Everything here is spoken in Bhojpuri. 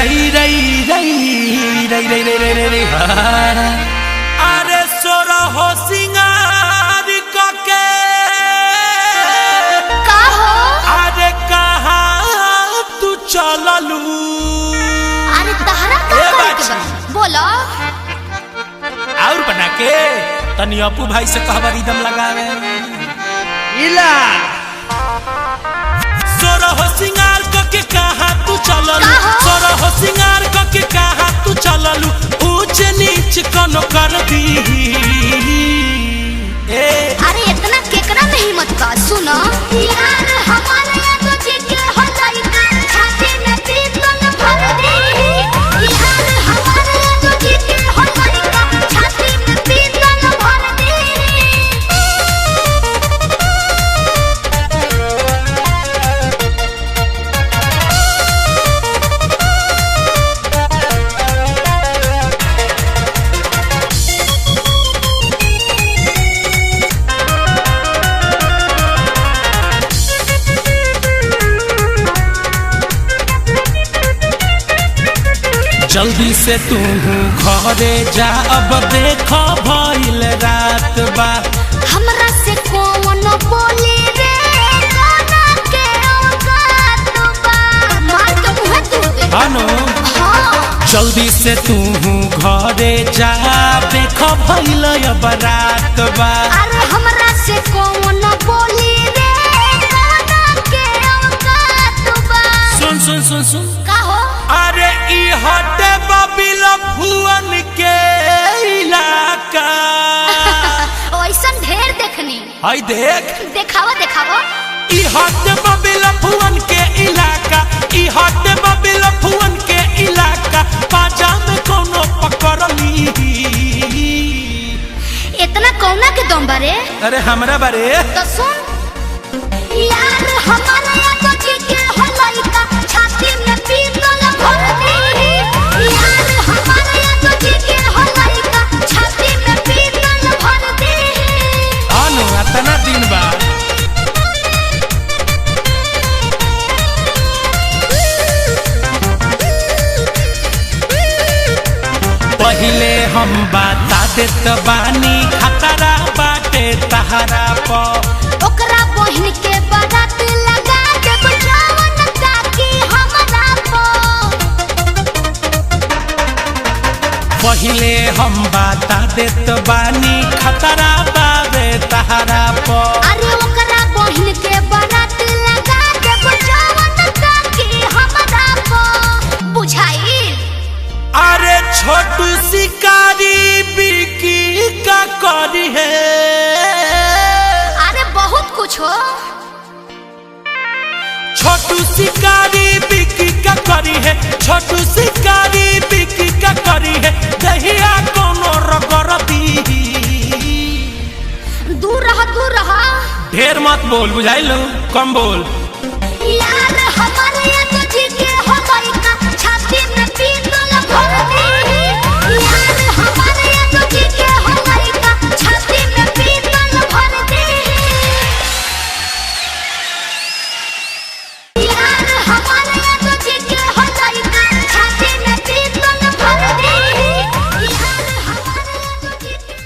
रई रई रई रई रई रई रई रई अरे सोरा हो सिंगार के का हो? अरे कहाँ तू चललू? अरे तहरा का करे के बा? बोलो और बना के तनी अपू भाई से कहबा रिदम लगावे इला सोरा हो सिंगार के कहाँ तू चललू? सोरा हो सिंगार के कहाँ तू चललू? ऊंच नीच कोनो कर दी अरे इतना केकरा में हिम्मत का? सुनो यार हमारे तो जिके हो जाएगा छाती में पीतल भर दे। यार हमारे तो जिके हो जाएगा छाती में पीतल भर दे। जल्दी से तू घरे जा अब देखो भइल रात बा। हमरा से कौन बोली रे गाना के औकात बा। मार तो मुहे तू दे। अनु हाँ जल्दी से तू घरे जा देखो भइल अब रात बा। अरे हमरा से कौन बोली रे गाना के औकात बा। सुन सुन सुन सुन का हो? अरे ई हटे बबिल भुवन के इलाका ओइसन ढेर देखनी। हई देख देखावा देखावा ई हटे बबिल भुवन के इलाका ई हटे बबिल भुवन के इलाका पाजा में कोनो पकड़ली। इतना कौना के दम बारे? अरे हमरा बारे तो सुन यार हमारा तो जिके हो लइका छाती में पीतल भर दे। यार हमारा तो जिके हो लइका छाती में पीतल भर दे। अनु अतना दिन बा पहिले हम बता देत बानी खतरा बाटे तहरा पर। ओकरा बहिन के बारात लगा देब जवन ताकि हमरा पर। पहिले हम बता देत बानी खतरा बावे तहरा पर। अरे ओकरा बहिन के बारात लगा देब जवन ताकि हमरा पर। बुझाई? अरे छोटू शिकारी बिकी का करी है? अरे बहुत कुछ हो। छोटू शिकारी बिकी का करी है? छोटू शिकारी बिकी का करी है? दहिया कोनो रगरती। दूर रहा ढेर मत बोल बुझाइलो कम बोल। यार हम